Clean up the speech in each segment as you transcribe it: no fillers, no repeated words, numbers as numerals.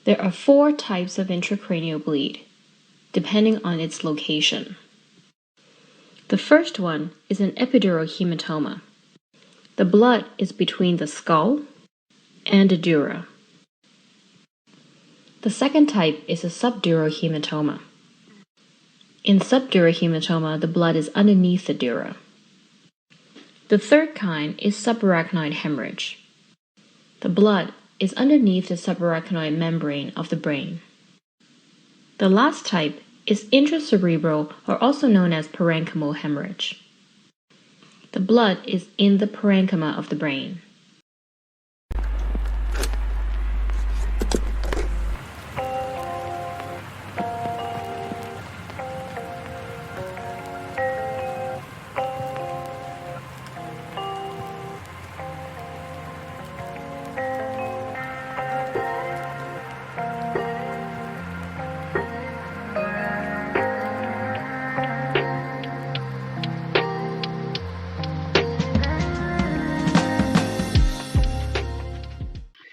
There are 4 types of intracranial bleed, depending on its location. The first one is an epidural hematoma. The blood is between the skull and the dura. The second type is a subdural hematoma. In subdural hematoma, the blood is underneath the dura. The third kind is subarachnoid hemorrhage. The blood is underneath the subarachnoid membrane of the brain. The last type is intracerebral, or also known as parenchymal hemorrhage. The blood is in the parenchyma of the brain.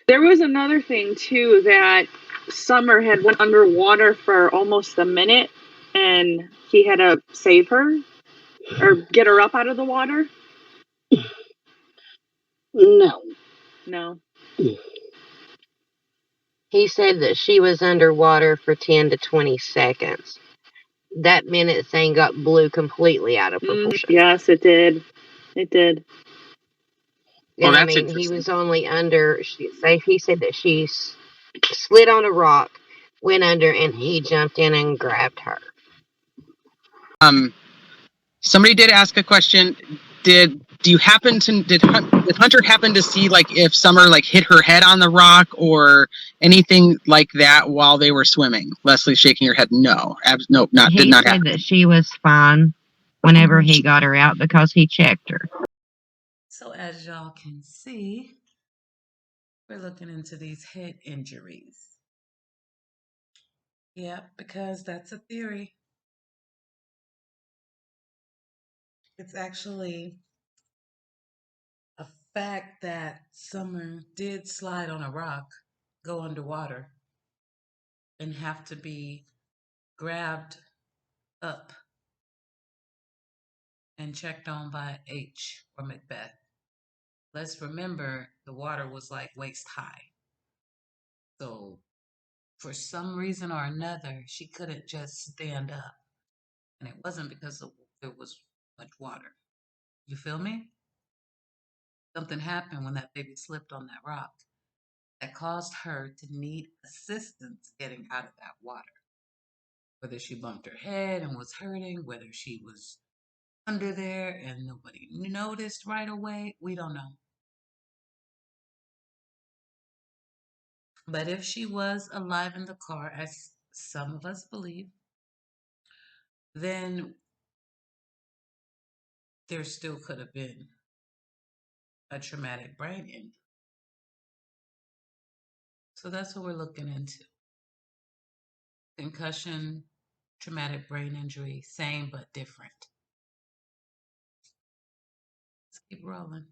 There was another thing too, that Summer had went underwater for almost a minute and he had to save her or get her up out of the water. No. He said that she was underwater for 10 to 20 seconds. That minute thing got blew completely out of proportion. Yes, it did. It did. And I mean, he was only under, he said that she slid on a rock, went under, and he jumped in and grabbed her. Somebody did ask a question. Did Hunter happen to see, like, if Summer, like, hit her head on the rock or anything like that while they were swimming? Leslie's shaking her head. No. Did not happen. He said that she was fine whenever he got her out because he checked her. So as y'all can see, we're looking into these head injuries. Yep, because that's a theory. It's actually a fact that Summer did slide on a rock, go underwater, and have to be grabbed up and checked on by H or Macbeth. Let's remember the water was like waist high. So for some reason or another, she couldn't just stand up. And it wasn't because there was much water. You feel me? Something happened when that baby slipped on that rock that caused her to need assistance getting out of that water. Whether she bumped her head and was hurting, whether she was under there and nobody noticed right away, we don't know. But if she was alive in the car, as some of us believe, then there still could have been a traumatic brain injury. So that's what we're looking into. Concussion, traumatic brain injury, same but different. Let's keep rolling.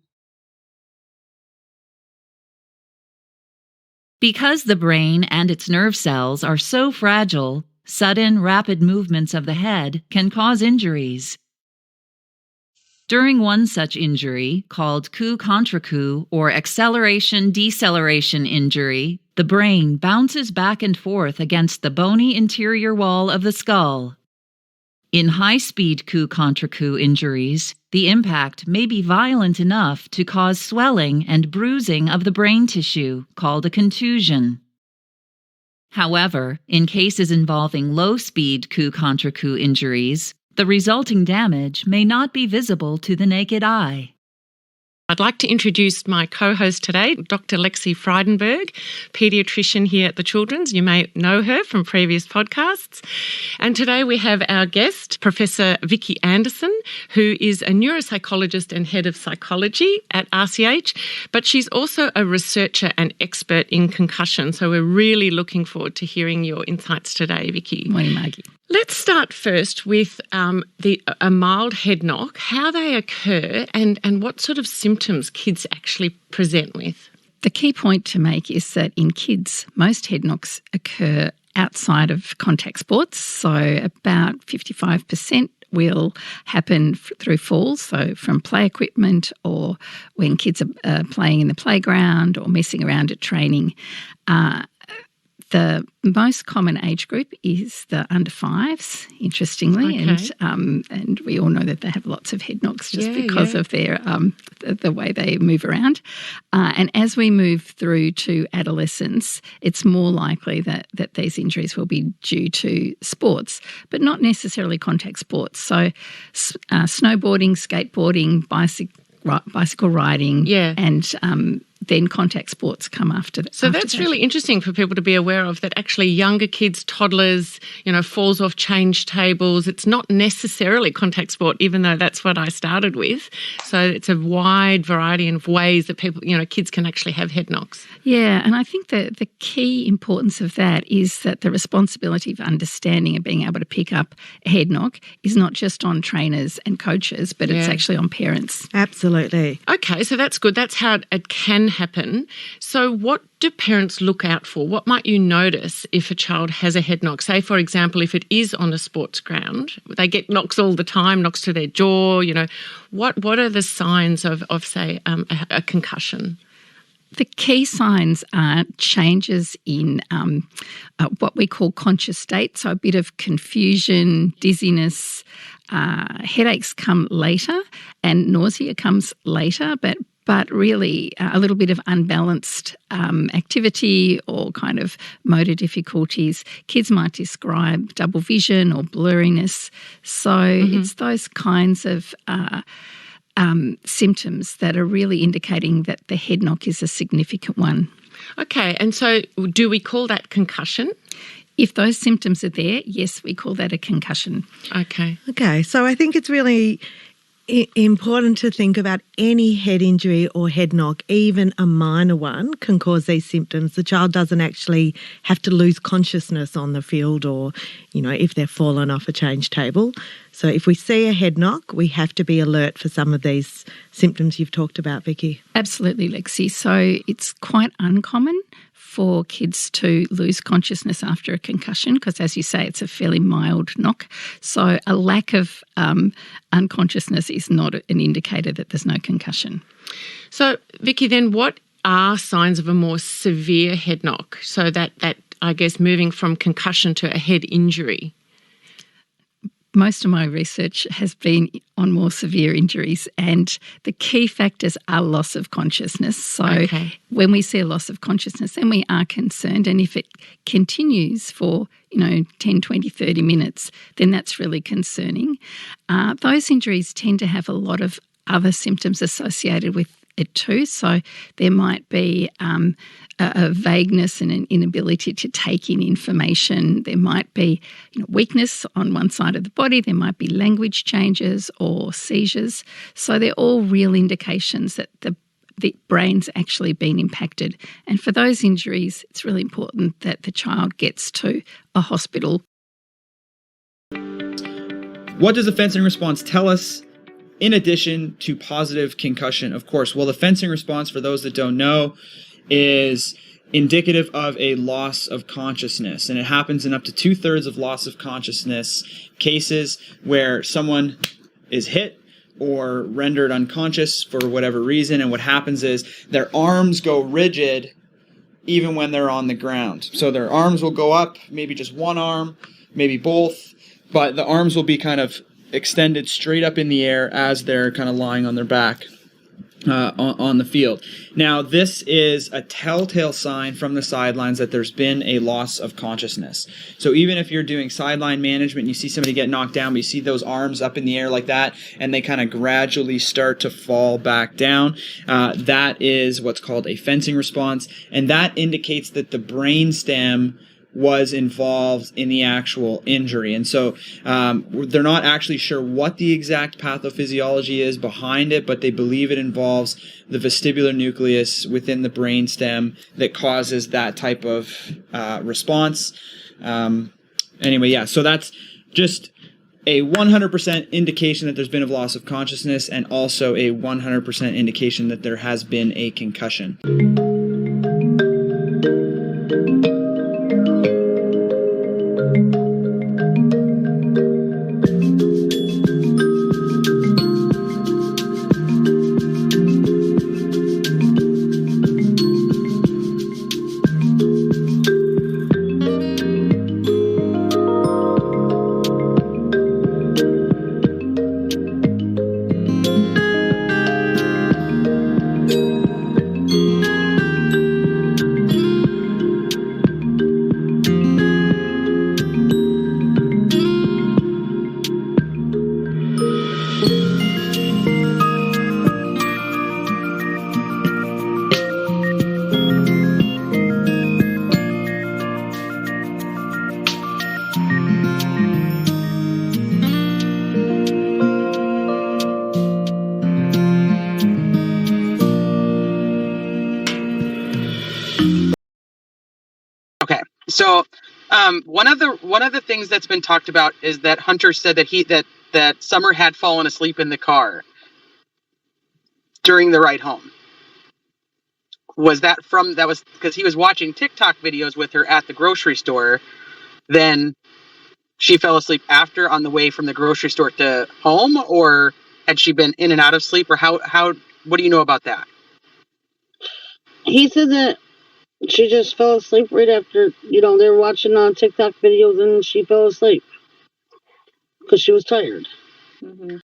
Because the brain and its nerve cells are so fragile, sudden, rapid movements of the head can cause injuries. During one such injury, called coup contre coup or acceleration-deceleration injury, the brain bounces back and forth against the bony interior wall of the skull. In high-speed coup contre coup injuries, the impact may be violent enough to cause swelling and bruising of the brain tissue, called a contusion. However, in cases involving low-speed coup contre coup injuries, the resulting damage may not be visible to the naked eye. I'd like to introduce my co-host today, Dr. Lexi Frydenberg, paediatrician here at the Children's. You may know her from previous podcasts. And today we have our guest, Professor Vicky Anderson, who is a neuropsychologist and head of psychology at RCH, but she's also a researcher and expert in concussion. So we're really looking forward to hearing your insights today, Vicky. Morning, Maggie. Let's start first with a mild head knock, how they occur and what sort of symptoms kids actually present with. The key point to make is that in kids, most head knocks occur outside of contact sports. So about 55% will happen through falls, so from play equipment or when kids are playing in the playground or messing around at training. The most common age group is the under fives, interestingly, and we all know that they have lots of head knocks just because of their the way they move around. And as we move through to adolescence, it's more likely that these injuries will be due to sports, but not necessarily contact sports. So snowboarding, skateboarding, bicycle riding, and then contact sports come after that. So that's really interesting for people to be aware of, that actually younger kids, toddlers, falls off change tables. It's not necessarily contact sport, even though that's what I started with. So it's a wide variety of ways that people, kids can actually have head knocks. Yeah, and I think that the key importance of that is that the responsibility of understanding and being able to pick up a head knock is not just on trainers and coaches, but it's actually on parents. Absolutely. Okay, so that's good. That's how it can happen. So what do parents look out for? What might you notice if a child has a head knock? Say, for example, if it is on a sports ground, they get knocks all the time, knocks to their jaw, what are the signs of say, a concussion? The key signs are changes in what we call conscious state, so a bit of confusion, dizziness, headaches come later, and nausea comes later, but really a little bit of unbalanced activity or kind of motor difficulties. Kids might describe double vision or blurriness. So it's those kinds of symptoms that are really indicating that the head knock is a significant one. Okay, and so do we call that concussion? If those symptoms are there, yes, we call that a concussion. Okay. Okay, so I think it's really important to think about any head injury or head knock, even a minor one, can cause these symptoms. The child doesn't actually have to lose consciousness on the field or, if they're fallen off a change table. So if we see a head knock, we have to be alert for some of these symptoms you've talked about, Vicky. Absolutely, Lexi. So it's quite uncommon for kids to lose consciousness after a concussion because, as you say, it's a fairly mild knock. So a lack of unconsciousness is not an indicator that there's no concussion. So, Vicky, then what are signs of a more severe head knock? So that I guess, moving from concussion to a head injury? Most of my research has been on more severe injuries, and the key factors are loss of consciousness. So when we see a loss of consciousness, then we are concerned, and if it continues for 10, 20, 30 minutes, then that's really concerning. Those injuries tend to have a lot of other symptoms associated with it too. So there might be a vagueness and an inability to take in information. There might be weakness on one side of the body. There might be language changes or seizures. So they're all real indications that the brain's actually been impacted. And for those injuries, it's really important that the child gets to a hospital. What does the fencing response tell us in addition to positive concussion? Of course, well, the fencing response, for those that don't know, is indicative of a loss of consciousness, and it happens in up to 2/3 of loss of consciousness cases where someone is hit or rendered unconscious for whatever reason, and what happens is their arms go rigid even when they're on the ground. So their arms will go up, maybe just one arm, maybe both, but the arms will be kind of extended straight up in the air as they're kind of lying on their back on the field. Now, this is a telltale sign from the sidelines that there's been a loss of consciousness. So even if you're doing sideline management and you see somebody get knocked down, but you see those arms up in the air like that, and they kind of gradually start to fall back down, that is what's called a fencing response, and that indicates that the brainstem was involved in the actual injury. And so they're not actually sure what the exact pathophysiology is behind it, but they believe it involves the vestibular nucleus within the brainstem that causes that type of response. So that's just a 100% indication that there's been a loss of consciousness, and also a 100% indication that there has been a concussion. Okay, so one of the things that's been talked about is that Hunter said that Summer had fallen asleep in the car during the ride home. Was that was because he was watching TikTok videos with her at the grocery store? Then she fell asleep after on the way from the grocery store to home, or had she been in and out of sleep, or how what do you know about that? He said that she just fell asleep right after, they were watching on TikTok videos and she fell asleep because she was tired. Mm-hmm.